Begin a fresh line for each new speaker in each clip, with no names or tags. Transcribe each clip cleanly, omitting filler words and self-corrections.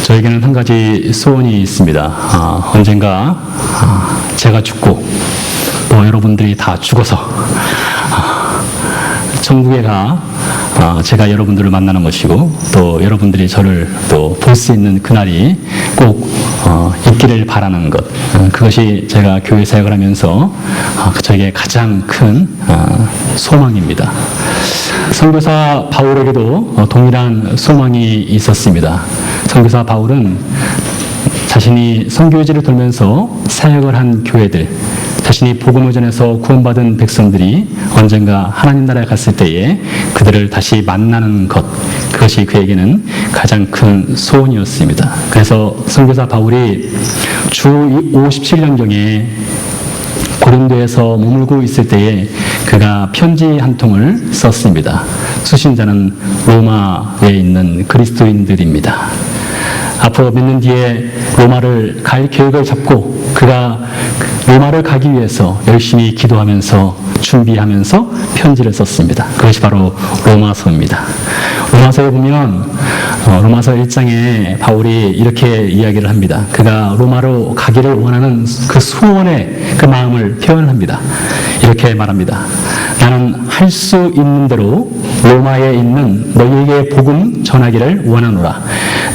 저에게는 한 가지 소원이 있습니다. 언젠가 제가 죽고 또 여러분들이 다 죽어서 천국에 가 제가 여러분들을 만나는 것이고 또 여러분들이 저를 또 볼 수 있는 그날이 꼭 있기를 바라는 것, 그것이 제가 교회 사역을 하면서 저에게 가장 큰 소망입니다. 선교사 바울에게도 동일한 소망이 있었습니다. 선교사 바울은 자신이 선교지를 돌면서 사역을 한 교회들, 자신이 복음을 전해서 구원받은 백성들이 언젠가 하나님 나라에 갔을 때에 그들을 다시 만나는 것, 그것이 그에게는 가장 큰 소원이었습니다. 그래서 선교사 바울이 주 57년경에 고린도에서 머물고 있을 때에 그가 편지 한 통을 썼습니다. 수신자는 로마에 있는 그리스도인들입니다. 앞으로 몇 년 뒤에 로마를 갈 계획을 잡고 그가 로마를 가기 위해서 열심히 기도하면서 준비하면서 편지를 썼습니다. 그것이 바로 로마서입니다. 로마서에 보면 로마서 1장에 바울이 이렇게 이야기를 합니다. 그가 로마로 가기를 원하는 그 소원의 그 마음을 표현합니다. 이렇게 말합니다. 나는 할 수 있는 대로 로마에 있는 너희에게 복음 전하기를 원하노라.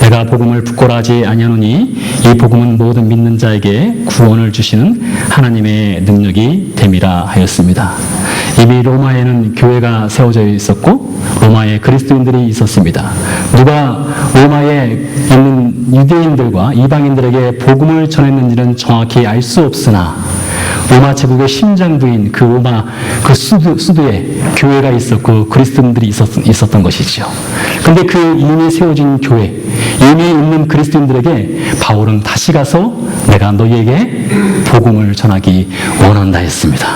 내가 복음을 부끄러워하지 아니하노니 이 복음은 모든 믿는 자에게 구원을 주시는 하나님의 능력이 됨이라 하였습니다. 이미 로마에는 교회가 세워져 있었고 로마에 그리스도인들이 있었습니다. 누가 로마에 있는 유대인들과 이방인들에게 복음을 전했는지는 정확히 알 수 없으나 로마 제국의 심장부인 그 로마 그 수도에 교회가 있었고 그리스도인들이 있었던 것이죠. 그런데 그 이미 세워진 교회, 이미 있는 그리스도인들에게 바울은 다시 가서 내가 너희에게 복음을 전하기 원한다 했습니다.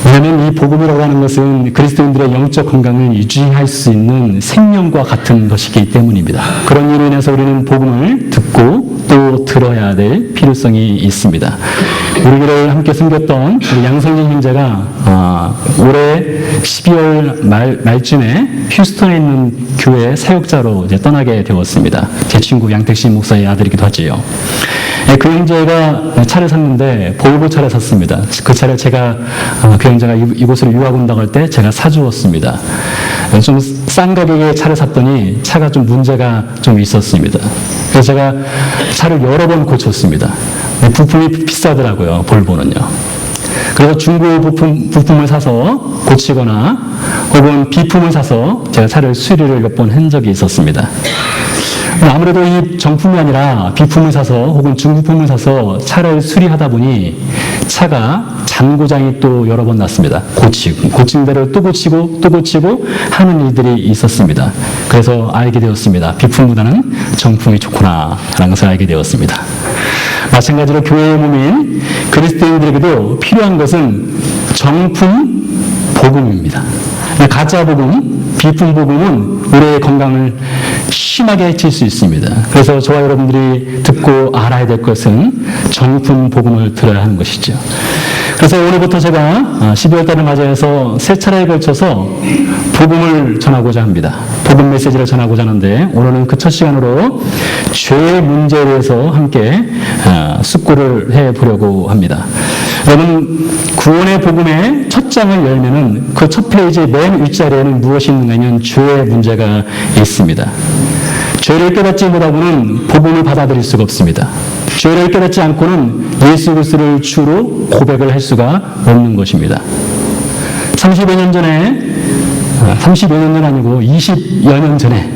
왜냐하면 이 복음이라고 하는 것은 그리스도인들의 영적 건강을 유지할 수 있는 생명과 같은 것이기 때문입니다. 그런 이유로 인해서 우리는 복음을 듣고 또 들어야 될 필요성이 있습니다. 우리 교회를 함께 섬겼던 우리 양성진 형제가 올해 12월 말쯤에 휴스턴에 있는 교회 사역자로 이제 떠나게 되었습니다. 제 친구 양택신 목사의 아들이기도 하지요. 그 형제가 차를 샀는데 볼보 차를 샀습니다. 그 차를 제가 그 형제가 이곳으로 유학 온다고 할 때 제가 사주었습니다. 좀 싼 가격에 차를 샀더니 차가 좀 문제가 좀 있었습니다. 그래서 제가 차를 여러 번 고쳤습니다. 부품이 비싸더라고요, 볼보는요. 그래서 중고 부품을 사서 고치거나 혹은 비품을 사서 제가 차를 수리를 몇 번 한 적이 있었습니다. 아무래도 이 정품이 아니라 비품을 사서 혹은 중부품을 사서 차를 수리하다 보니 차가 잔고장이 또 여러 번 났습니다. 고친 대로 또 고치고 하는 일들이 있었습니다. 그래서 알게 되었습니다. 비품보다는 정품이 좋구나 라는 것을 알게 되었습니다. 마찬가지로 교회의 몸인 그리스도인들에게도 필요한 것은 정품 복음입니다. 가짜 복음, 비품 복음은 우리의 건강을 심하게 해칠 수 있습니다. 그래서 저와 여러분들이 듣고 알아야 될 것은 정품 복음을 들어야 하는 것이죠. 그래서 오늘부터 제가 12월 달을 맞이해서 세 차례에 걸쳐서 복음을 전하고자 합니다. 복음 메시지를 전하고자 하는데 오늘은 그 첫 시간으로 죄의 문제에 대해서 함께 숙고를 해보려고 합니다. 여러분, 구원의 복음의 첫 장을 열면은 그 첫 페이지 맨 윗자리에는 무엇이 있는가 하면 죄의 문제가 있습니다. 죄를 깨닫지 못하고는 복음을 받아들일 수가 없습니다. 죄를 깨닫지 않고는 예수 그리스도를 주로 고백을 할 수가 없는 것입니다. 30여 년 전에 30여 년 전 아니고 20여 년 전에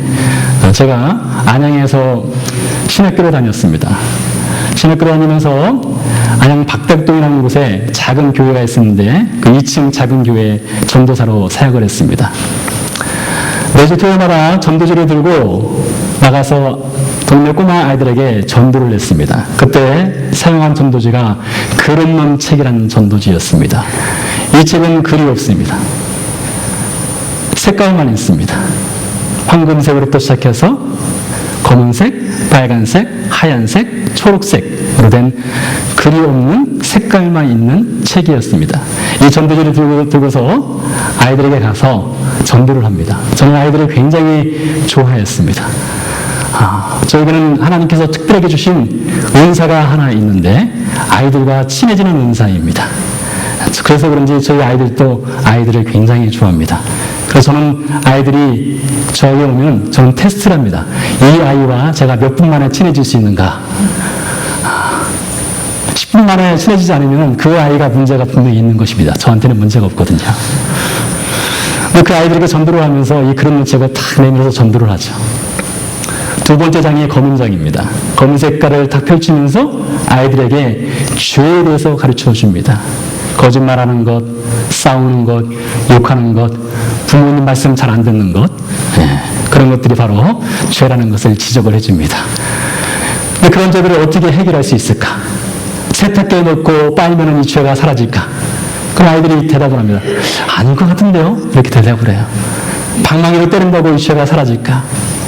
제가 안양에서 신학교를 다녔습니다. 신학교를 다니면서 안양 박백동이라는 곳에 작은 교회가 있었는데 그 2층 작은 교회에 전도사로 사역을 했습니다. 매주 토요일마다 전도지를 들고 나가서 동네 꼬마 아이들에게 전도를 했습니다. 그때 사용한 전도지가 글 없는 책이라는 전도지였습니다. 이 책은 글이 없습니다. 색깔만 있습니다. 황금색으로부터 시작해서 검은색, 빨간색, 하얀색, 초록색으로 된 글이 없는 색깔만 있는 책이었습니다. 이 전도지를 들고서 아이들에게 가서 전도를 합니다. 저는 아이들을 굉장히 좋아했습니다. 저에게는 하나님께서 특별하게 주신 은사가 하나 있는데 아이들과 친해지는 은사입니다. 그래서 그런지 저희 아이들도 아이들을 굉장히 좋아합니다. 그래서 저는 아이들이 저에게 오면 저는 테스트를 합니다. 이 아이와 제가 몇 분 만에 친해질 수 있는가. 10분 만에 친해지지 않으면 그 아이가 문제가 분명히 있는 것입니다. 저한테는 문제가 없거든요. 그 아이들에게 전도를 하면서 이 그런 문책을 탁 내밀어서 전도를 하죠. 두 번째 장이 검은 장입니다. 검은 색깔을 탁 펼치면서 아이들에게 죄에 대해서 가르쳐 줍니다. 거짓말하는 것, 싸우는 것, 욕하는 것, 부모님 말씀 잘 안 듣는 것, 그런 것들이 바로 죄라는 것을 지적을 해줍니다. 그런 죄들을 어떻게 해결할 수 있을까? 세탁기에 넣고 빨면은 이 죄가 사라질까? 그럼 아이들이 대답을 합니다. 아닐 것 같은데요? 이렇게 대답을 해요. 방망이로 때린다고 이 죄가 사라질까?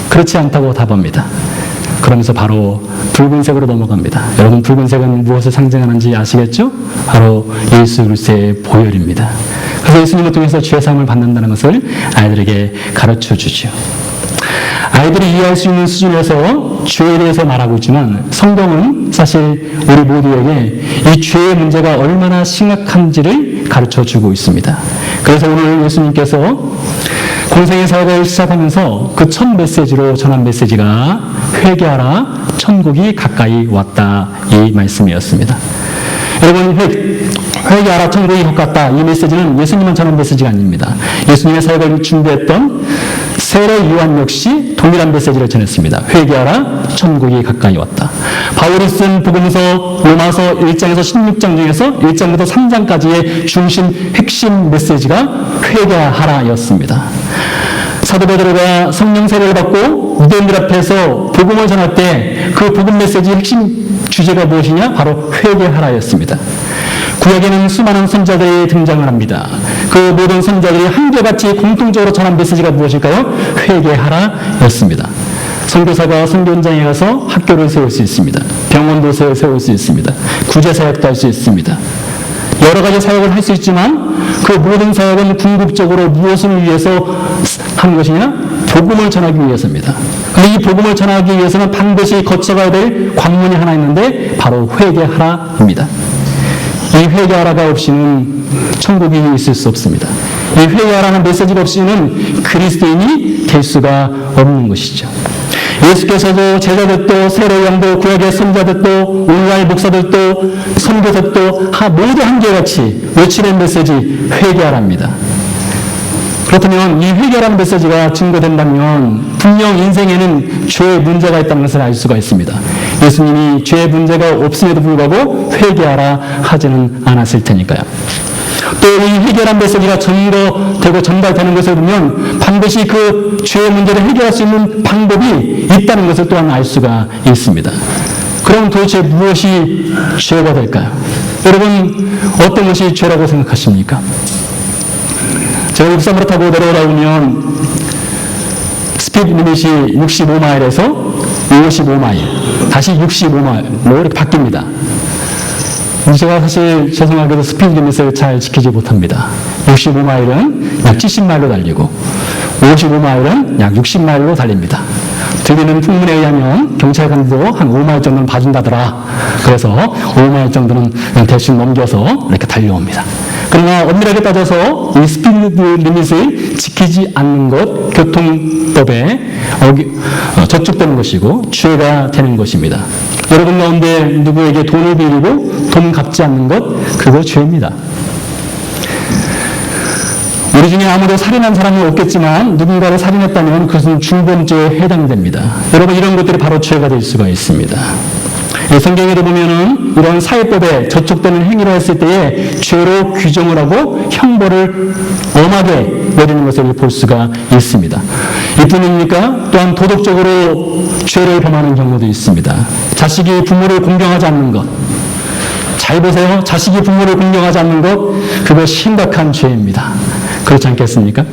그렇지 않다고 답합니다. 그러면서 바로 붉은색으로 넘어갑니다. 여러분, 붉은색은 무엇을 상징하는지 아시겠죠? 바로 예수 그리스도의 보혈입니다. 그래서 예수님을 통해서 죄사함을 받는다는 것을 아이들에게 가르쳐 주죠. 아이들이 이해할 수 있는 수준에서 죄에 대해서 말하고 있지만 성경은 사실 우리 모두에게 이 죄의 문제가 얼마나 심각한지를 가르쳐 주고 있습니다. 그래서 오늘 예수님께서 공생의 사역을 시작하면서 그 첫 메시지로 전한 메시지가 회개하라, 천국이 가까이 왔다, 이 말씀이었습니다. 여러분, 회개하라, 천국이 가깝다, 이 메시지는 예수님만 전한 메시지가 아닙니다. 예수님의 사역을 준비했던 세례 요한 역시 동일한 메시지를 전했습니다. 회개하라, 천국이 가까이 왔다. 바울이 쓴 복음서 로마서 1장에서 16장 중에서 1장부터 3장까지의 중심 핵심 메시지가 회개하라였습니다. 사도 베드로가 성령 세례를 받고 유대인들 앞에서 복음을 전할 때 그 복음 메시지의 핵심 주제가 무엇이냐? 바로 회개하라였습니다. 구약에는 수많은 선자들이 등장을 합니다. 그 모든 선자들이 한결같이 공통적으로 전한 메시지가 무엇일까요? 회개하라였습니다. 선교사가 선교 현장에 가서 학교를 세울 수 있습니다. 병원도 세울 수 있습니다. 구제사역도 할 수 있습니다. 여러 가지 사역을 할 수 있지만 그 모든 사역은 궁극적으로 무엇을 위해서 하는 것이냐? 복음을 전하기 위해서입니다. 그런데 이 복음을 전하기 위해서는 반드시 거쳐가야 될 관문이 하나 있는데 바로 회개하라입니다. 이 회개하라가 없이는 천국이 있을 수 없습니다. 이 회개하라는 메시지가 없이는 그리스도인이 될 수가 없는 것이죠. 예수께서도 제자들도 세례요한도 구약의 선자들도 오늘날 목사들도 선교사들도 모두 한결같이 외치는 메시지 회개하라입니다. 그렇다면 이 회개라는 메시지가 증거된다면 분명 인생에는 죄의 문제가 있다는 것을 알 수가 있습니다. 예수님이 죄의 문제가 없음에도 불구하고 회개하라 하지는 않았을 테니까요. 또 이 회개라는 메시지가 전도되고 전달되는 것을 보면 반드시 그 죄의 문제를 해결할 수 있는 방법이 있다는 것을 또한 알 수가 있습니다. 그럼 도대체 무엇이 죄가 될까요? 여러분, 어떤 것이 죄라고 생각하십니까? 제가 육삼으로 타고 내려오다 보면 스피드 리밋이 65마일에서 55마일, 다시 65마일로 이렇게 바뀝니다. 제가 사실 죄송하게도 스피드 리밋을 잘 지키지 못합니다. 65마일은 약 70마일로 달리고 55마일은 약 60마일로 달립니다. 들리는 풍문에 의하면 경찰관도 한 5마일 정도는 봐준다더라. 그래서 5마일 정도는 대충 넘겨서 이렇게 달려옵니다. 그러나 엄밀하게 따져서 이 스피드 리밋을 지키지 않는 것, 교통법에 저촉되는 것이고 죄가 되는 것입니다. 여러분 가운데 누구에게 돈을 빌리고 돈 갚지 않는 것, 그거 죄입니다. 우리 중에 아무도 살인한 사람은 없겠지만 누군가를 살인했다면 그것은 중범죄에 해당됩니다. 여러분, 이런 것들이 바로 죄가 될 수가 있습니다. 성경에도 보면은 이런 사회법에 저촉되는 행위를 했을 때에 죄로 규정을 하고 형벌을 엄하게 내리는 것을 볼 수가 있습니다. 이뿐입니까? 또한 도덕적으로 죄를 범하는 경우도 있습니다. 자식이 부모를 공경하지 않는 것. 잘 보세요. 자식이 부모를 공경하지 않는 것, 그거 심각한 죄입니다. 그렇지 않겠습니까?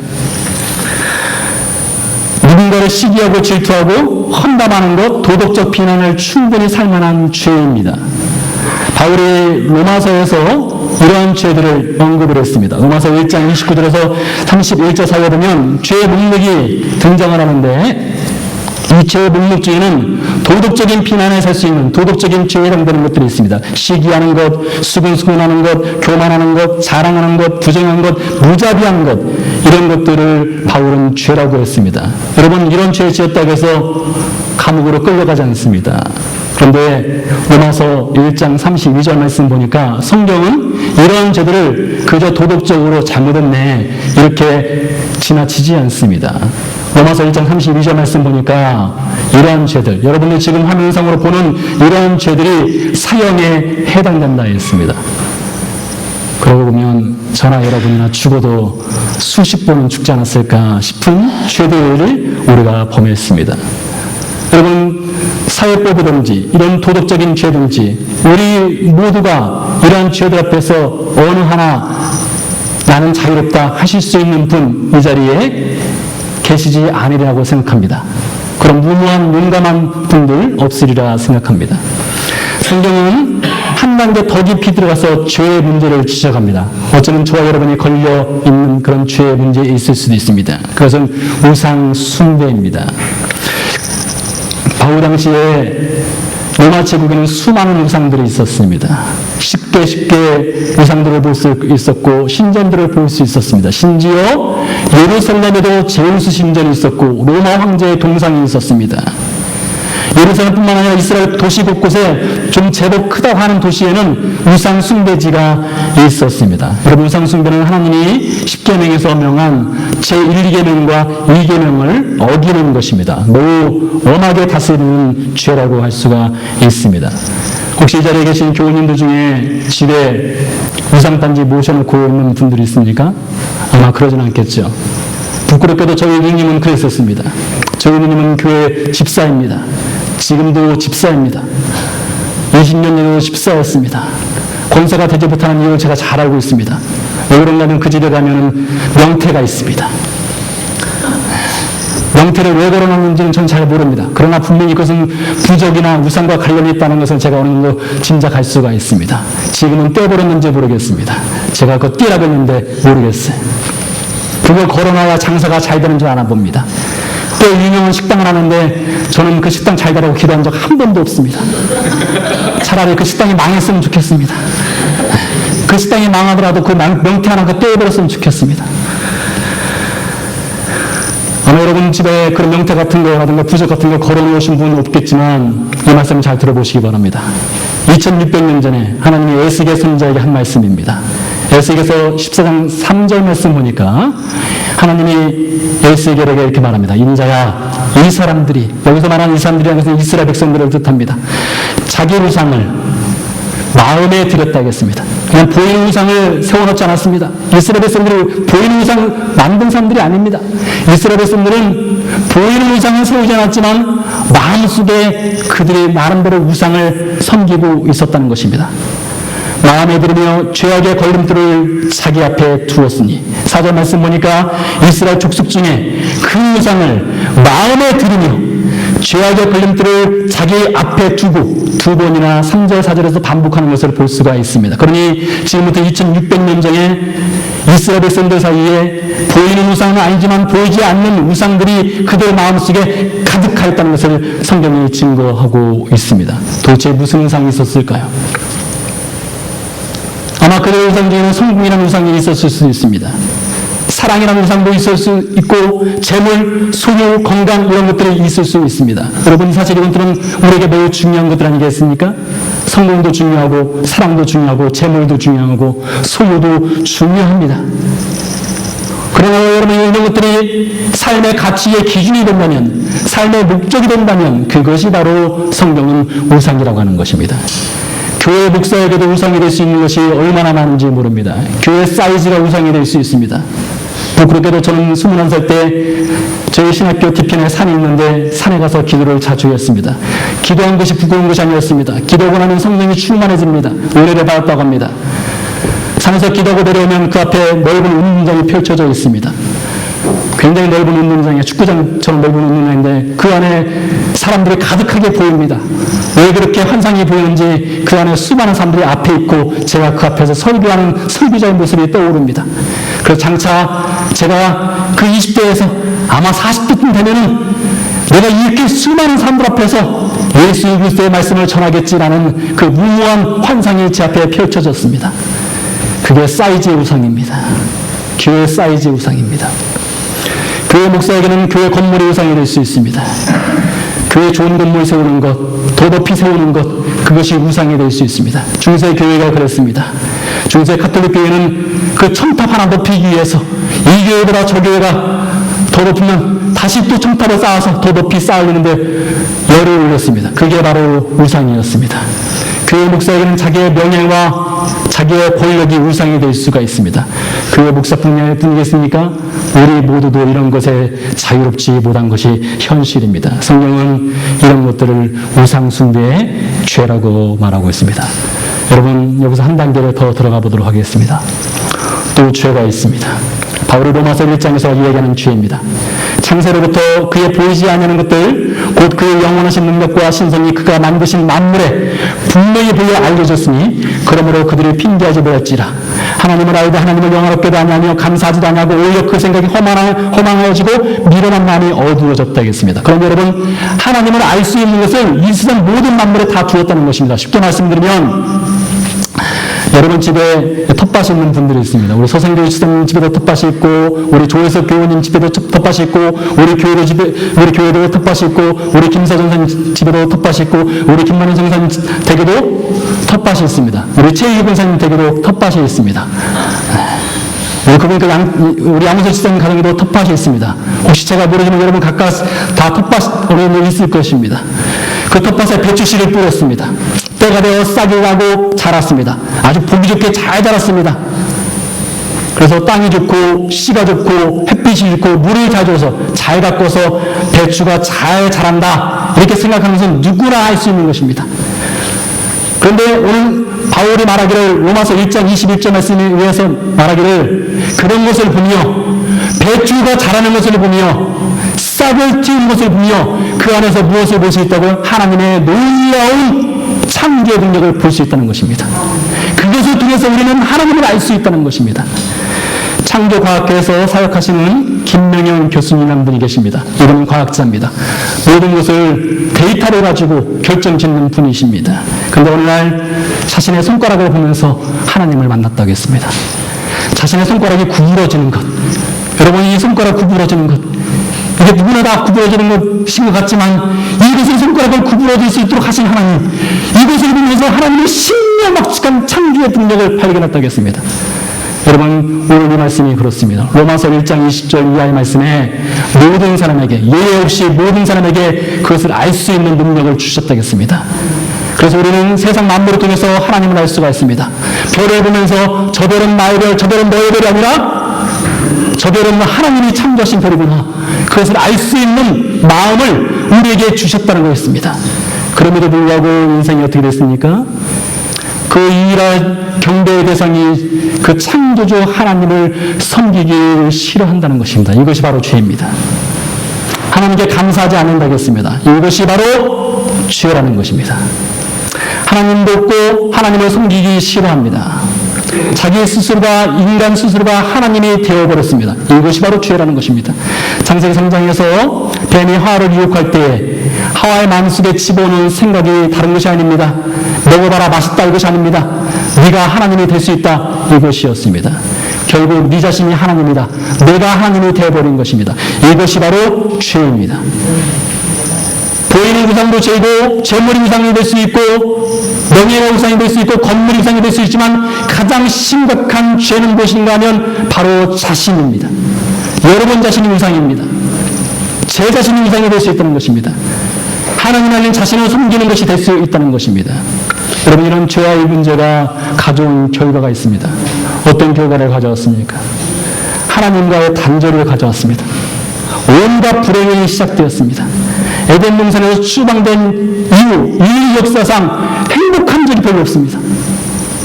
누군가를 시기하고 질투하고 험담하는 것, 도덕적 비난을 충분히 살 만한 죄입니다. 바울이 로마서에서 이러한 죄들을 언급을 했습니다. 로마서 1장 29절에서 31절 사이에 보면 죄의 목록이 등장을 하는데 이 죄의 목록 중에는 도덕적인 비난에 살 수 있는 도덕적인 죄에 해당되는 것들이 있습니다. 시기하는 것, 수근수근하는 것, 교만하는 것, 자랑하는 것, 부정한 것, 무자비한 것, 이런 것들을 바울은 죄라고 했습니다. 여러분, 이런 죄 지었다고 해서 감옥으로 끌려가지 않습니다. 그런데 로마서 1장 32절 말씀 보니까 성경은 이런 죄들을 그저 도덕적으로 잘못했네 이렇게 지나치지 않습니다. 로마서 1장 32절 말씀 보니까 이러한 죄들, 여러분들 지금 화면상으로 보는 이러한 죄들이 사형에 해당된다 했습니다. 그러고 보면 저나 여러분이나 죽어도 수십 번은 죽지 않았을까 싶은 죄들을 우리가 범했습니다. 여러분, 사회법이든지 이런 도덕적인 죄든지 우리 모두가 이러한 죄들 앞에서 어느 하나 나는 자유롭다 하실 수 있는 분 이 자리에 계시지 않으리라고 생각합니다. 그런 무모한 용감한 분들 없으리라 생각합니다. 성경은 한 단계 더 깊이 들어가서 죄의 문제를 지적합니다. 어쩌면 저와 여러분이 걸려 있는 그런 죄의 문제에 있을 수도 있습니다. 그것은 우상 숭배입니다. 바울 당시에 로마 제국에는 수많은 우상들이 있었습니다. 쉽게 우상들을 볼 수 있었고 신전들을 볼 수 있었습니다. 심지어 예루살렘에도 제우스 신전이 있었고 로마 황제의 동상이 있었습니다. 예루살렘뿐만 아니라 이스라엘 도시 곳곳에 좀 제법 크다고 하는 도시에는 우상 숭배지가 있었습니다. 여러분, 우상 숭배는 하나님이 10계명에서 명한 제1, 2계명과 2계명을 어기는 것입니다. 매우 엄하게 다스리는 죄라고 할 수가 있습니다. 혹시 이 자리에 계신 교우님들 중에 집에 우상단지 모셔놓고 있는 분들이 있습니까? 아마 그러진 않겠죠. 부끄럽게도 저희 누님은 그랬었습니다. 저희 누님은 교회 집사입니다. 지금도 집사입니다. 20년 전에도 집사였습니다. 권세가 되지 못하는 이유를 제가 잘 알고 있습니다. 왜 그런가 하면 그 집에 가면 명태가 있습니다. 명태를 왜 걸어놨는지는 전 잘 모릅니다. 그러나 분명히 그것은 부적이나 우상과 관련이 있다는 것을 제가 어느 정도 짐작할 수가 있습니다. 지금은 떼버렸는지 모르겠습니다. 제가 그거 떼라고 했는데 모르겠어요. 그걸 걸어놔야 장사가 잘 되는 줄 알아봅니다. 꽤 유명한 식당을 하는데 저는 그 식당 잘 가라고 기도한 적 한 번도 없습니다. 차라리 그 식당이 망했으면 좋겠습니다. 그 식당이 망하더라도 그 명태 하나 그 떼어버렸으면 좋겠습니다. 아마 여러분 집에 그런 명태 같은 거라든가 부적 같은 거 걸어놓으신 분은 없겠지만 이 말씀 잘 들어보시기 바랍니다. 2600년 전에 하나님이 에스겔 선지자에게 한 말씀입니다. 에스겔서 14장 3절 말씀 보니까 하나님이 에스겔에게 이렇게 말합니다. 인자야, 이 사람들이, 여기서 말하는 이 사람들이라는 것은 이스라엘 백성들을 뜻합니다. 자기 우상을 마음에 들였다 하겠습니다. 그냥 보이는 우상을 세워놓지 않았습니다. 이스라엘 백성들을 보이는 우상 만든 사람들이 아닙니다. 이스라엘 백성들은 보이는 우상을 세우지 않았지만 마음속에 그들이 나름대로 우상을 섬기고 있었다는 것입니다. 마음에 들으며 죄악의 걸림돌을 자기 앞에 두었으니 4절 말씀 보니까 이스라엘 족속 중에 그 우상을 마음에 들으며 죄악의 걸림돌을 자기 앞에 두고 두 번이나 3절 4절에서 반복하는 것을 볼 수가 있습니다. 그러니 지금부터 2600년 전에 이스라엘 백성들 사이에 보이는 우상은 아니지만 보이지 않는 우상들이 그들 마음속에 가득하였다는 것을 성경이 증거하고 있습니다. 도대체 무슨 우상이 있었을까요? 아마 그들 우상 중에는 성공이라는 우상이 있었을 수 있습니다. 사랑이라는 우상도 있을 수 있고 재물, 소유, 건강 이런 것들이 있을 수 있습니다. 여러분, 사실 이것들은 우리에게 매우 중요한 것들 아니겠습니까? 성공도 중요하고 사랑도 중요하고 재물도 중요하고 소유도 중요합니다. 그러나 여러분, 이런 것들이 삶의 가치의 기준이 된다면, 삶의 목적이 된다면 그것이 바로 성경은 우상이라고 하는 것입니다. 교회 목사에게도 우상이 될 수 있는 것이 얼마나 많은지 모릅니다. 교회 사이즈가 우상이 될 수 있습니다. 그렇게도 저는 21살 때 저희 신학교 뒤편에 산이 있는데 산에 가서 기도를 자주 했습니다. 기도한 것이 부끄러운 것이 아니었습니다. 기도하고 나면 성령이 충만해집니다. 은혜를 받았다고 합니다. 산에서 기도하고 내려오면 그 앞에 넓은 운동장이 펼쳐져 있습니다. 굉장히 넓은 운동장이에요. 축구장처럼 넓은 운동장인데 그 안에 사람들이 가득하게 보입니다. 왜 그렇게 환상이 보이는지 그 안에 수많은 사람들이 앞에 있고 제가 그 앞에서 설교하는 설교자의 모습이 떠오릅니다. 그래서 장차 제가 그 20대에서 아마 40대쯤 되면은 내가 이렇게 수많은 사람들 앞에서 예수 그리스도의 말씀을 전하겠지라는 그 무모한 환상이 제 앞에 펼쳐졌습니다. 그게 사이즈의 우상입니다. 교회 사이즈의 우상입니다. 교회 목사에게는 교회 건물의 우상이 될 수 있습니다. 교회 좋은 건물 세우는 것, 더 높이 세우는 것, 그것이 우상이 될 수 있습니다. 중세 교회가 그랬습니다. 중세 가톨릭 교회는 그 첨탑 하나 높이기 위해서 이 교회보다 저 교회가 더 높으면 다시 또 첨탑을 쌓아서 더 높이 쌓으려는데 열을 올렸습니다. 그게 바로 우상이었습니다. 교회 목사에게는 자기의 명예와 자기의 권력이 우상이 될 수가 있습니다. 교회 목사뿐이겠습니까? 우리 모두도 이런 것에 자유롭지 못한 것이 현실입니다. 성경은 이런 것들을 우상 숭배의 죄라고 말하고 있습니다. 여러분, 여기서 한 단계를 더 들어가 보도록 하겠습니다. 또 죄가 있습니다. 바울이 로마서 1장에서 이야기하는 죄입니다. 창세로부터 그의 보이지 않는 것들, 곧 그의 영원하신 능력과 신성이 그가 만드신 만물에 분명히 보여 알려졌으니 그러므로 그들이 핑계하지 못할지라. 하나님을 알되 하나님을 영화롭게도 아니하며 감사하지도 아니하고 오히려 그 생각이 허망해지고 미련한 마음이 어두워졌다 했습니다. 그럼 여러분, 하나님을 알 수 있는 것을 이 세상 모든 만물에 다 두었다는 것입니다. 쉽게 말씀드리면 여러분 집에 텃밭이 있는 분들이 있습니다. 우리 서생교회 지사님 집에도 텃밭이 있고, 우리 조혜석 교우님 집에도 텃밭이 있고, 우리 교회도 텃밭이 있고, 우리 김서전 선생님 집에도 텃밭이 있고, 우리 김만희 전사님 댁에도 텃밭이 있습니다. 우리 최희근 선생님 댁에도 탓밭이 있습니다. 우리 양무석 지사님 가정에도 텃밭이 있습니다. 혹시 제가 모르지만 여러분 각각 다 텃밭이 있을 것입니다. 그 텃밭에 배추씨를 뿌렸습니다. 때가 되어 싹이 나고 자랐습니다. 아주 보기 좋게 잘 자랐습니다. 그래서 땅이 좋고 씨가 좋고 햇빛이 좋고 물을 잘 줘서 잘 가꿔서 배추가 잘 자란다, 이렇게 생각하는 것은 누구나 알 수 있는 것입니다. 그런데 오늘 바울이 말하기를, 로마서 1장 21절 말씀에 의해서 말하기를, 그런 것을 보며 배추가 자라는 것을 보며 싹을 틔우는 것을 보며 그 안에서 무엇을 볼 수 있다고요? 하나님의 놀라운 창조의 능력을 볼 수 있다는 것입니다. 그것을 통해서 우리는 하나님을 알 수 있다는 것입니다. 창조과학회에서 사역하시는 김명현 교수님이라는 분이 계십니다. 이분은 과학자입니다. 모든 것을 데이터를 가지고 결정짓는 분이십니다. 그런데 어느 날 자신의 손가락을 보면서 하나님을 만났다고 했습니다. 자신의 손가락이 구부러지는 것, 여러분 이 손가락 구부러지는 것, 이게 누구나 다 구부러지는 것인 것 같지만 이것을 손가락을 구부러질 수 있도록 하신 하나님, 이것을 보면서 하나님의 신비막측한 창조의 능력을 발견했다고 했습니다. 여러분, 오늘 이 말씀이 그렇습니다. 로마서 1장 20절 이하의 말씀에 모든 사람에게, 예외 없이 모든 사람에게 그것을 알 수 있는 능력을 주셨다고 했습니다. 그래서 우리는 세상 만물을 통해서 하나님을 알 수가 있습니다. 별을 보면서 저 별은 나의 별, 저 별은 너의 별이 아니라 저 별은 하나님이 창조하신 별이구나, 그것을 알 수 있는 마음을 우리에게 주셨다는 것입니다. 그럼에도 불구하고 인생이 어떻게 됐습니까? 그 유일한 경배의 대상이 그 창조주 하나님을 섬기기를 싫어한다는 것입니다. 이것이 바로 죄입니다. 하나님께 감사하지 않는다고 했습니다. 이것이 바로 죄라는 것입니다. 하나님도 없고 하나님을 섬기기 싫어합니다. 자기 스스로가, 인간 스스로가 하나님이 되어버렸습니다. 이것이 바로 죄라는 것입니다. 창세기 3장에서 뱀이 하와를 유혹할 때에 하와의 마음속에 집어오는 생각이 다른 것이 아닙니다. 먹어봐라 맛있다 이것이 아닙니다. 네가 하나님이 될 수 있다 이것이었습니다. 결국 네 자신이 하나님이다, 내가 하나님이 되어버린 것입니다. 이것이 바로 죄입니다. 보이는 우상도 죄고, 재물이 우상이 될 수 있고, 명예가 우상이 될 수 있고, 건물이 우상이 될 수 있지만 가장 심각한 죄는 무엇인가 하면 바로 자신입니다. 여러분 자신이 우상입니다. 제 자신이 우상이 될 수 있다는 것입니다. 하나님 아닌 자신을 숨기는 것이 될 수 있다는 것입니다. 여러분, 이런 죄와 이 문제가 가져온 결과가 있습니다. 어떤 결과를 가져왔습니까? 하나님과의 단절을 가져왔습니다. 온갖 불행이 시작되었습니다. 에덴 동산에서 추방된 이후 인류 역사상 행복한 적이 별로 없습니다.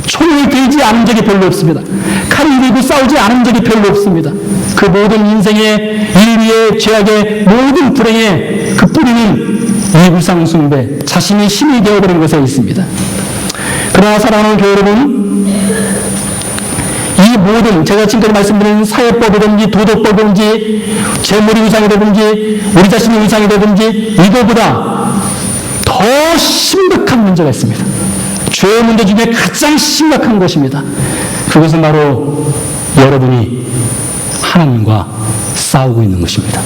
총을 들지 않은 적이 별로 없습니다. 칼을 들고 싸우지 않은 적이 별로 없습니다. 그 모든 인생의 인류의 죄악의 모든 불행의 그 뿌리는 이 우상숭배, 자신의 신이 되어버린 것에 있습니다. 그러나 사랑하는 교회 여러분, 이 모든 제가 지금까지 말씀드린 사회법이든지 도덕법이든지 재물이 우상이 되든지 우리 자신이 우상이 되든지 이거보다 더 심각한 문제가 있습니다. 죄의 문제 중에 가장 심각한 것입니다. 그것은 바로 여러분이 하나님과 싸우고 있는 것입니다.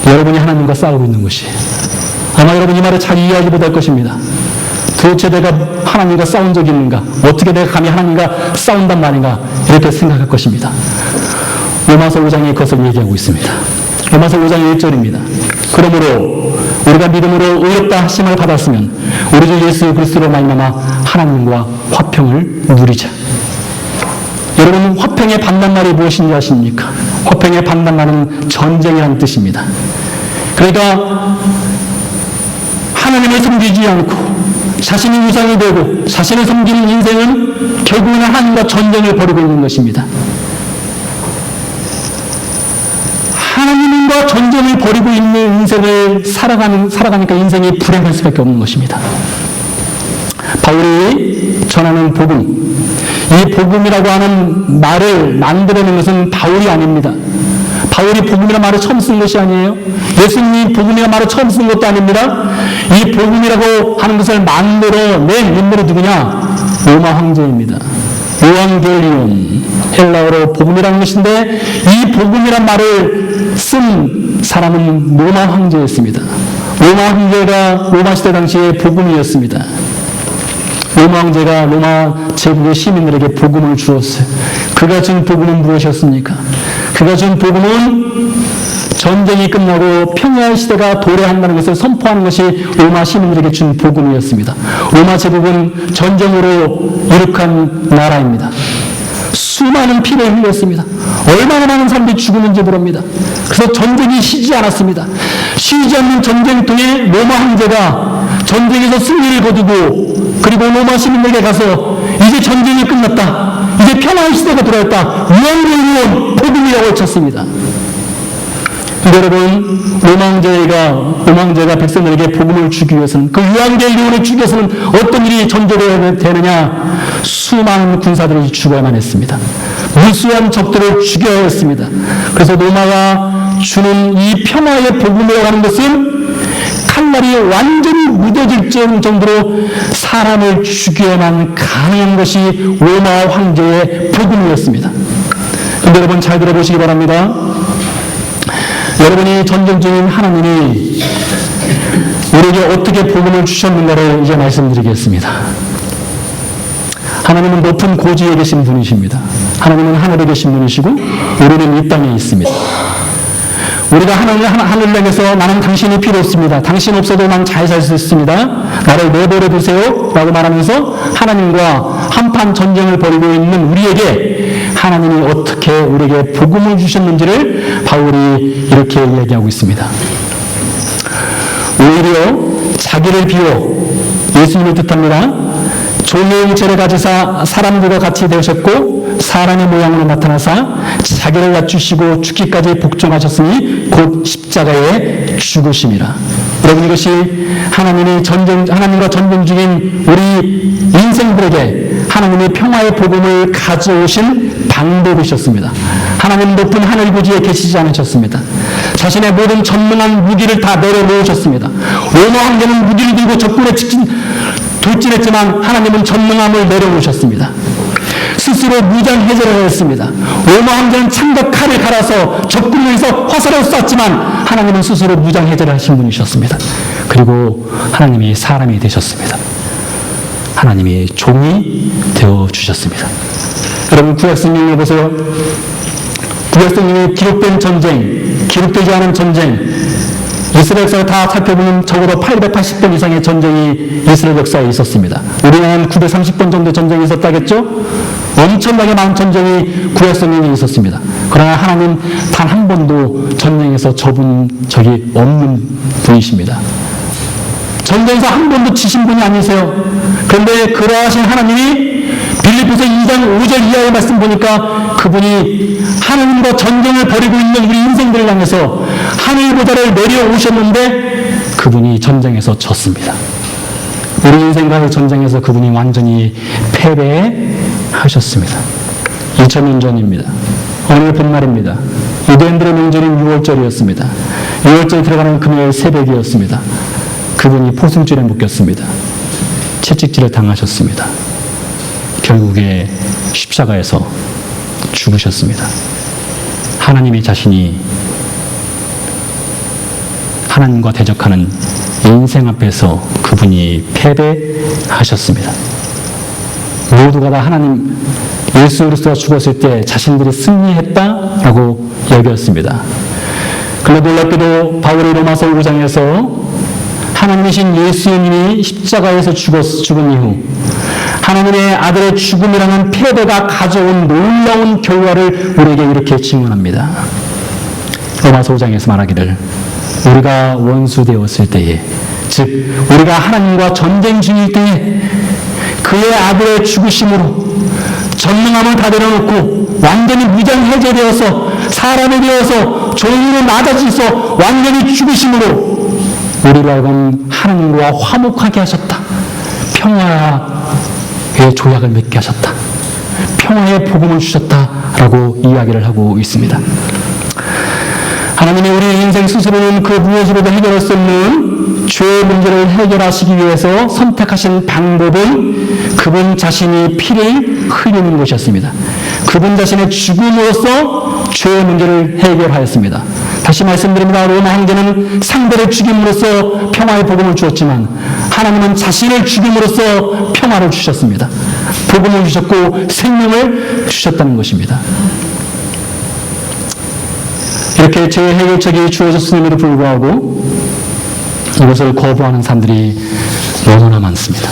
여러분이 하나님과 싸우고 있는 것이 아마 여러분이 이 말을 잘 이해하지 못할 것입니다. 도대체 내가 하나님과 싸운 적이 있는가? 어떻게 내가 감히 하나님과 싸운단 말인가? 이렇게 생각할 것입니다. 로마서 5장에 그것을 얘기하고 있습니다. 로마서 5장 1절입니다. 그러므로 우리가 믿음으로 의롭다 하심을 받았으면 우리 주 예수 그리스도로 말미암아 하나님과 화평을 누리자. 여러분, 화평의 반대말이 무엇인지 아십니까? 화평의 반대말은 전쟁이라는 뜻입니다. 그러니까 하나님을 섬기지 않고 자신이 우상이 되고 자신을 섬기는 인생은 결국은 하나님과 전쟁을 벌이고 있는 것입니다. 하나님과 전쟁을 벌이고 있는 인생을 살아가니까 인생이 불행할 수밖에 없는 것입니다. 바울이 전하는 복음, 이 복음이라고 하는 말을 만들어낸 것은 바울이 아닙니다. 바울이 복음이라는 말을 처음 쓴 것이 아니에요. 예수님이 복음이라는 말을 처음 쓴 것도 아닙니다. 이 복음이라고 하는 것을 만들어낸 인물이 누구냐? 로마 황제입니다. 요한겔리온, 헬라어로 복음이라는 것인데 이 복음이란 말을 쓴 사람은 로마 황제였습니다. 로마 황제가 로마 시대 당시의 복음이었습니다. 로마 황제가 로마 제국의 시민들에게 복음을 주었어요. 그가 준 복음은 무엇이었습니까? 그가 준 복음은 전쟁이 끝나고 평화의 시대가 도래한다는 것을 선포하는 것이 로마 시민들에게 준 복음이었습니다. 로마 제국은 전쟁으로 이룩한 나라입니다. 수많은 피를 흘렸습니다. 얼마나 많은 사람들이 죽었는지 모릅니다. 그래서 전쟁이 쉬지 않았습니다. 쉬지 않는 전쟁을 통해 로마 황제가 전쟁에서 승리를 거두고 그리고 로마 시민들에게 가서 이제 전쟁이 끝났다. 이제 평화의 시대가 돌아왔다. 유언 복음이라고 외쳤습니다. 여러분, 로마 황제가 백성들에게 복음을 주기 위해서는 그 유앙겔리온을 주기 위해서는 어떤 일이 전제되어야 되느냐? 수많은 군사들이 죽어야만 했습니다. 무수한 적들을 죽여야 했습니다. 그래서 로마가 주는 이 평화의 복음이라고 하는 것은 칼날이 완전히 무뎌질 정도로 사람을 죽여야만 가능한 것이 로마 황제의 복음이었습니다. 그런데 여러분 잘 들어보시기 바랍니다. 여러분이 전쟁 중인 하나님이 우리에게 어떻게 복음을 주셨는가를 이제 말씀드리겠습니다. 하나님은 높은 고지에 계신 분이십니다. 하나님은 하늘에 계신 분이시고 우리는 이 땅에 있습니다. 우리가 하늘을 향해서 나는 당신이 필요 없습니다. 당신 없어도 난 잘 살 수 있습니다. 나를 내버려 두세요 라고 말하면서 하나님과 한판 전쟁을 벌이고 있는 우리에게 하나님이 어떻게 우리에게 복음을 주셨는지를 바울이 이렇게 이야기하고 있습니다. 오히려 자기를 비워 예수님을 뜻합니다. 종의 형체를 가지사 사람들과 같이 되셨고 사람의 모양으로 나타나사 자기를 낮추시고 죽기까지 복종하셨으니 곧 십자가에 죽으심이라. 여러분, 이것이 하나님과 전쟁 중인 우리 인생들에게 하나님의 평화의 복음을 가져오신 방법이셨습니다. 하나님 높은 하늘 고지에 계시지 않으셨습니다. 자신의 모든 전능한 무기를 다 내려놓으셨습니다. 로마 황제는 무기를 들고 적군에 돌진했지만 하나님은 전능함을 내려놓으셨습니다. 스스로 무장 해제를 했습니다. 로마 황제는 창과 칼을 갈아서 적군을 위해서 화살을 쐈지만 하나님은 스스로 무장 해제를 하신 분이셨습니다. 그리고 하나님이 사람이 되셨습니다. 하나님이 종이 되어주셨습니다. 여러분, 구약성경을 보세요. 구약성경에 기록된 전쟁, 기록되지 않은 전쟁, 이스라엘 역사를 다 살펴보면 적어도 880번 이상의 전쟁이 이스라엘 역사에 있었습니다. 우리나라는 930번 정도 전쟁이 있었다겠죠? 엄청나게 많은 전쟁이 구약성경에 있었습니다. 그러나 하나님 단 한 번도 전쟁에서 져본 적이 없는 분이십니다. 전쟁에서 한 번도 지신 분이 아니세요. 그런데 그러하신 하나님이 빌립보서 2장 5절 이하의 말씀 보니까 그분이 하나님과 전쟁을 벌이고 있는 우리 인생들을 향해서 하늘보다를 내려오셨는데 그분이 전쟁에서 졌습니다. 우리 인생과의 전쟁에서 그분이 완전히 패배하셨습니다. 2000년 전입니다. 오늘 봄날입니다. 유대인들의 명절인 6월절이었습니다. 6월절에 들어가는 금요일 새벽이었습니다. 그분이 포승줄에 묶였습니다. 채찍질을 당하셨습니다. 결국에 십자가에서 죽으셨습니다. 하나님이 자신이 하나님과 대적하는 인생 앞에서 그분이 패배하셨습니다. 모두가 다 하나님 예수 그리스도가 죽었을 때 자신들이 승리했다라고 여겼습니다. 그런데 놀랍게도 바울이 로마서 5장에서 하나님이신 예수님이 십자가에서 죽은 이후 하나님의 아들의 죽음이라는 패배가 가져온 놀라운 결과를 우리에게 이렇게 증언합니다. 로마서 5장에서 말하기를 우리가 원수 되었을 때에, 즉 우리가 하나님과 전쟁 중일 때에 그의 아들의 죽으심으로 전능함을 다 내려놓고 완전히 무장해제되어서 사람이 되어서 종으로 낮아져서 완전히 죽으심으로 우리를 하여금 하나님과 화목하게 하셨다. 평화의 조약을 맺게 하셨다. 평화의 복음을 주셨다라고 이야기를 하고 있습니다. 하나님이 우리 인생 스스로는 그 무엇으로도 해결할 수 없는 죄의 문제를 해결하시기 위해서 선택하신 방법은 그분 자신이 피를 흘리는 것이었습니다. 그분 자신의 죽음으로써 죄의 문제를 해결하였습니다. 다시 말씀드립니다. 로마 황제는 상대를 죽임으로써 평화의 복음을 주었지만 하나님은 자신을 죽임으로써 평화를 주셨습니다. 복음을 주셨고 생명을 주셨다는 것입니다. 이렇게 죄의 해결책이 주어졌음에도 불구하고 이것을 거부하는 사람들이 너무나 많습니다.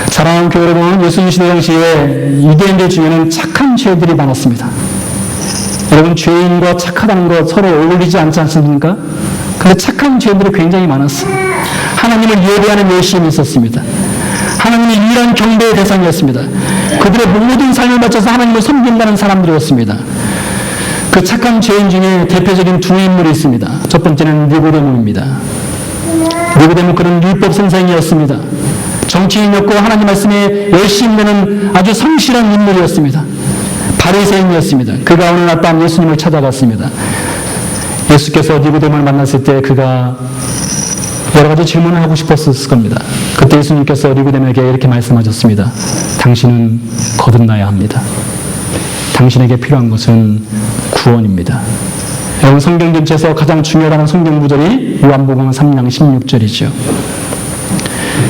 사랑하는 교회 여러분, 예수님 시대 당시에 유대인들 중에는 착한 죄들이 많았습니다. 여러분, 죄인과 착하다는 것 서로 어울리지 않지 않습니까? 그런데 착한 죄인들이 굉장히 많았어요. 하나님을 예배하는 열심이 있었습니다. 하나님이 유일한 경배의 대상이었습니다. 그들의 모든 삶을 바쳐서 하나님을 섬긴다는 사람들이었습니다. 그 착한 죄인 중에 대표적인 두 인물이 있습니다. 첫 번째는 니고데모입니다. 니고데모 그는 율법 선생이었습니다. 정치인이었고 하나님 말씀에 열심히 내는 아주 성실한 인물이었습니다. 바리새인이었습니다. 그가 어느 날 밤 예수님을 찾아갔습니다. 예수께서 니고데모를 만났을 때 그가 여러 가지 질문을 하고 싶었을 겁니다. 그때 예수님께서 니고데모에게 이렇게 말씀하셨습니다. 당신은 거듭나야 합니다. 당신에게 필요한 것은 구원입니다. 여러분, 성경 전체에서 가장 중요하다는 성경 구절이 요한복음 3장 16절이죠.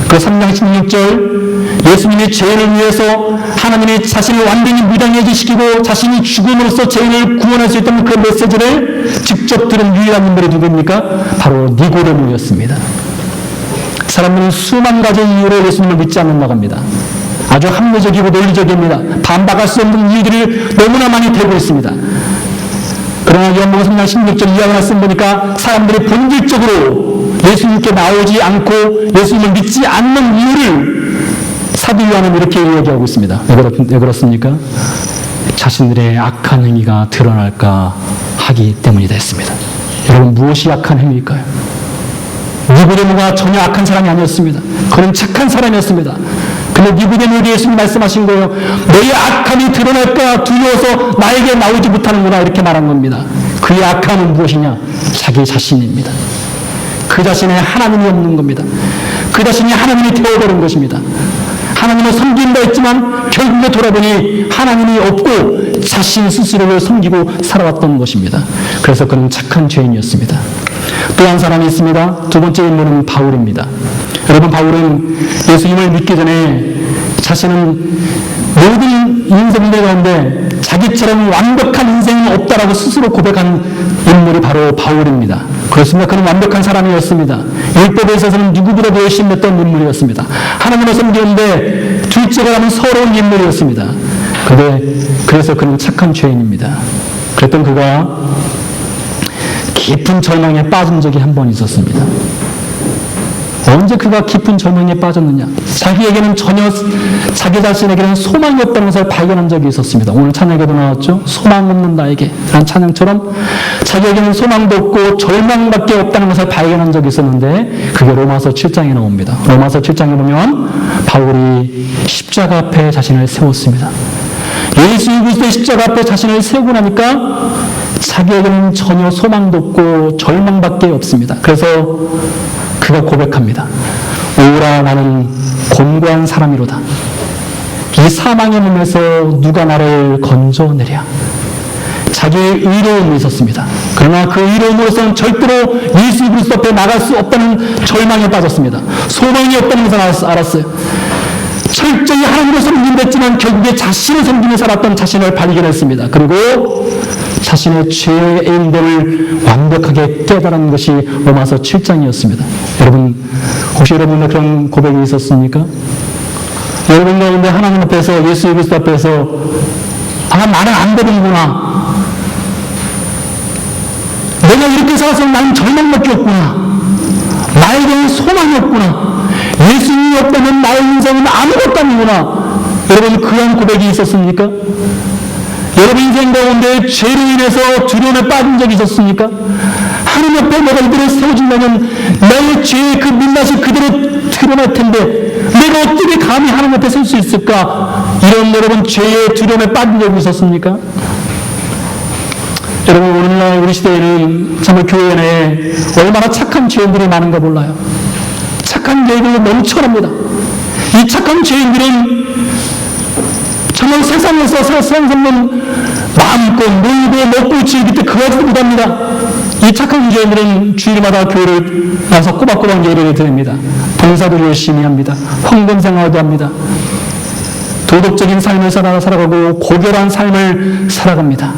그 3장 16절, 예수님이 죄인을 위해서 하나님이 자신을 완전히 무장해제시키고 자신이 죽음으로써 죄인을 구원할 수 있다는 그 메시지를 직접 들은 유일한 인물이 누구입니까? 바로 니고데모였습니다. 사람들은 수만 가지 이유로 예수님을 믿지 않는다고 합니다. 아주 합리적이고 논리적입니다. 반박할 수 없는 이유들이 너무나 많이 되고 있습니다. 그러나 요한복음 3장 16절 이하의 말씀 보니까 사람들이 본질적으로 예수님께 나오지 않고 예수님을 믿지 않는 이유를 사도 요한은 이렇게 이야기하고 있습니다. 왜 그렇습니까? 자신들의 악한 행위가 드러날까 하기 때문이다 했습니다. 여러분, 무엇이 악한 행위일까요? 니고데모가 전혀 악한 사람이 아니었습니다. 그는 착한 사람이었습니다. 근데 니고데모에게 예수님 말씀하신 거예요. 너의 악함이 드러날까 두려워서 나에게 나오지 못하는구나, 이렇게 말한 겁니다. 그의 악함은 무엇이냐? 자기 자신입니다. 그 자신에 하나님이 없는 겁니다. 그 자신이 하나님이 되어버린 것입니다. 하나님을 섬긴다 했지만 결국에 돌아보니 하나님이 없고 자신 스스로를 섬기고 살아왔던 것입니다. 그래서 그는 착한 죄인이었습니다. 또 한 사람이 있습니다. 두 번째 인물은 바울입니다. 여러분, 바울은 예수님을 믿기 전에 자신은 모든 인생들 가운데 자기처럼 완벽한 인생은 없다라고 스스로 고백한 인물이 바로 바울입니다. 그렇습니다. 그는 완벽한 사람이었습니다. 율법에 있어서는 누구보다도 열심히 했던 인물이었습니다. 하나님을 섬기는데 둘째가 하면 서러운 인물이었습니다. 그래서 그는 착한 죄인입니다. 그랬던 그가 깊은 절망에 빠진 적이 한 번 있었습니다. 언제 그가 깊은 절망에 빠졌느냐? 자기에게는 전혀 자기 자신에게는 소망이 없다는 것을 발견한 적이 있었습니다. 오늘 찬양에도 나왔죠. 소망 없는 나에게 라는 찬양처럼 자기에게는 소망도 없고 절망밖에 없다는 것을 발견한 적이 있었는데 그게 로마서 7장에 나옵니다. 로마서 7장에 보면 바울이 십자가 앞에 자신을 세웠습니다. 예수 그리스도의 십자가 앞에 자신을 세우고 나니까 자기에게는 전혀 소망도 없고 절망밖에 없습니다. 그래서 그가 고백합니다. 오라 나는 곤고한 사람이로다. 이 사망의 몸에서 누가 나를 건져내랴. 자기의 의로움이 있었습니다. 그러나 그 의로움으로서는 절대로 예수 그리스도 앞에 나갈 수 없다는 절망에 빠졌습니다. 소망이 없다는 것을 알았어요. 철저히 하나님으로서 믿음했지만 결국에 자신을 섬기며 살았던 자신을 발견했습니다. 그리고 자신의 죄의 인됨을 완벽하게 깨달은 것이 로마서 7장이었습니다. 여러분, 혹시 여러분의 그런 고백이 있었습니까? 여러분 가운데 하나님 앞에서, 예수 그리스도 앞에서 나는 안 되는구나. 내가 이렇게 살아서 나는 절망밖에 없구나. 나에게는 소망이 없구나. 예수님이 없다면 나의 인생은 아무것도 아니구나. 여러분, 그런 고백이 있었습니까? 여러분 인생 가운데 죄로 인해서 두려움에 빠진 적이 있었습니까? 하나님 앞에 내가 이대로 세워진다면 나의 죄의 그 민낯이 그대로 드러날 텐데 내가 어떻게 감히 하나님 앞에 설 수 있을까? 이런 여러분 죄의 두려움에 빠진 적이 있었습니까? 여러분, 오늘날 우리 시대에는 정말 교회 내에 얼마나 착한 죄인들이 많은가 몰라요. 착한 죄인들로 넘쳐납니다. 이 착한 죄인들은 정말 세상에서 세상에서는 마음껏 놀고 먹고 즐길 때 그러지도 못합니다. 이 착한 죄인들은 주일마다 교회를 와서 꼬박꼬박 예배를 드립니다. 봉사도 열심히 합니다. 헌금 생활도 합니다. 도덕적인 삶을 살아가고 고결한 삶을 살아갑니다.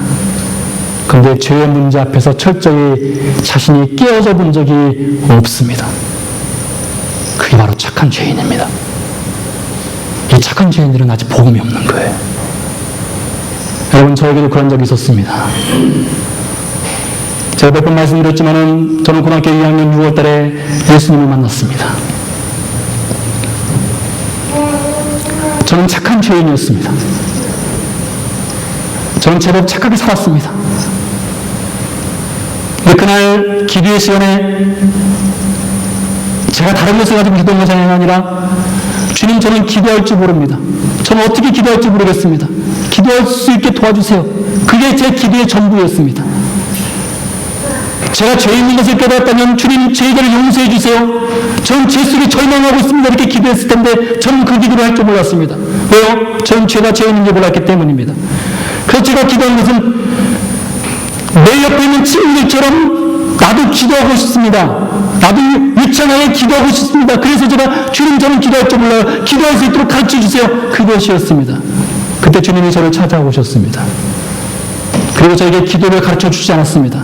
그런데 죄의 문제 앞에서 철저히 자신이 깨어져 본 적이 없습니다. 그게 바로 착한 죄인입니다. 이 착한 죄인들은 아직 복음이 없는 거예요. 여러분, 저에게도 그런 적이 있었습니다. 제가 몇 번 말씀드렸지만은 저는 고등학교 2학년 6월 달에 예수님을 만났습니다. 저는 착한 죄인이었습니다. 저는 제법 착하게 살았습니다. 근데 그날 기도의 시간에 제가 다른 것을 가지고 기도한 것이 아니라 주님, 저는 기도할 줄 모릅니다. 저는 어떻게 기도할지 모르겠습니다. 기도할 수 있게 도와주세요. 그게 제 기도의 전부였습니다. 제가 죄 있는 것을 깨달았다면 주님, 죄들을 용서해 주세요. 저는 죄 속에 절망하고 있습니다. 이렇게 기도했을 텐데 저는 그 기도를 할 줄 몰랐습니다. 왜요? 저는 죄가 죄 있는 줄 몰랐기 때문입니다. 그래서 제가 기도한 것은 내 옆에 있는 친구들처럼 나도 기도하고 싶습니다. 나도 유창하게 기도하고 싶습니다. 그래서 제가 주님, 저는 기도할 줄 몰라요. 기도할 수 있도록 가르쳐 주세요. 그것이었습니다. 그때 주님이 저를 찾아오셨습니다. 그리고 저에게 기도를 가르쳐 주지 않았습니다.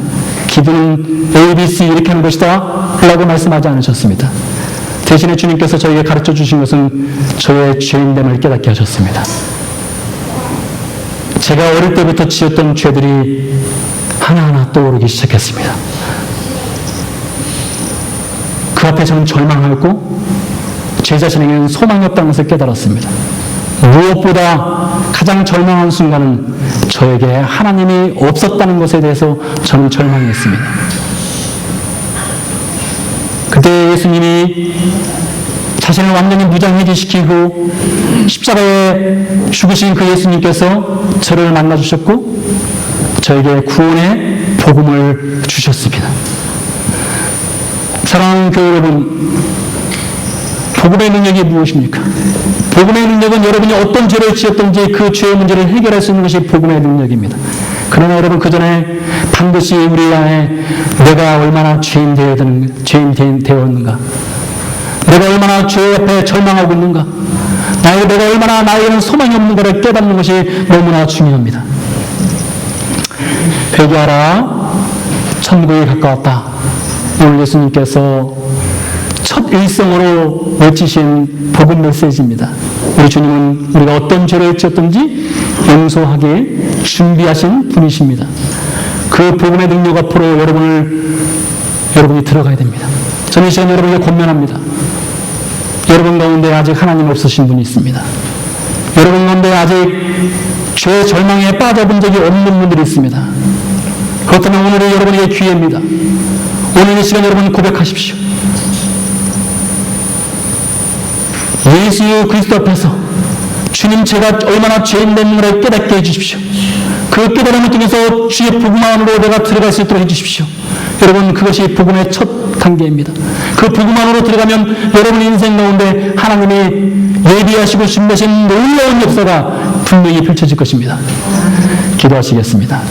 기도는 ABC 이렇게 하는 것이다 라고 말씀하지 않으셨습니다. 대신에 주님께서 저에게 가르쳐 주신 것은 저의 죄인됨을 깨닫게 하셨습니다. 제가 어릴 때부터 지었던 죄들이 하나하나 떠오르기 시작했습니다. 그 앞에 저는 절망하고 제 자신에게는 소망이 없다는 것을 깨달았습니다. 무엇보다 가장 절망한 순간은 저에게 하나님이 없었다는 것에 대해서 저는 절망했습니다. 그때 예수님이 자신을 완전히 무장해제시키고 십자가에 죽으신 그 예수님께서 저를 만나주셨고 저에게 구원의 복음을 주셨습니다. 사랑하는 교회 여러분, 복음의 능력이 무엇입니까? 복음의 능력은 여러분이 어떤 죄를 지었든지 그 죄의 문제를 해결할 수 있는 것이 복음의 능력입니다. 그러나 여러분, 그 전에 반드시 우리 안에 내가 얼마나 죄인 되었는가, 내가 얼마나 죄 앞에 절망하고 있는가, 내가 얼마나 나에게는 소망이 없는가를 깨닫는 것이 너무나 중요합니다. 회개하라, 천국이 가까웠다. 오늘 예수님께서 첫 일성으로 외치신 복음 메시지입니다. 우리 주님은 우리가 어떤 죄를 지었든지 용서하게 준비하신 분이십니다. 그 복음의 능력 앞으로 여러분이 들어가야 됩니다. 저는 이 시간 여러분에게 권면합니다. 여러분 가운데 아직 하나님 없으신 분이 있습니다. 여러분 가운데 아직 죄 절망에 빠져본 적이 없는 분들이 있습니다. 그렇다면 오늘이 여러분에게 기회입니다. 오늘 이 시간 여러분 고백하십시오. 예수 그리스도 앞에서 주님, 제가 얼마나 죄인 된 것을 깨닫게 해주십시오. 그 깨달음을 통해서 주의 복음 안으로 내가 들어갈 수 있도록 해주십시오. 여러분, 그것이 복음의 첫 단계입니다. 그 복음 안으로 들어가면 여러분 인생 가운데 하나님이 예비하시고 준비하신 놀라운 역사가 분명히 펼쳐질 것입니다. 기도하시겠습니다.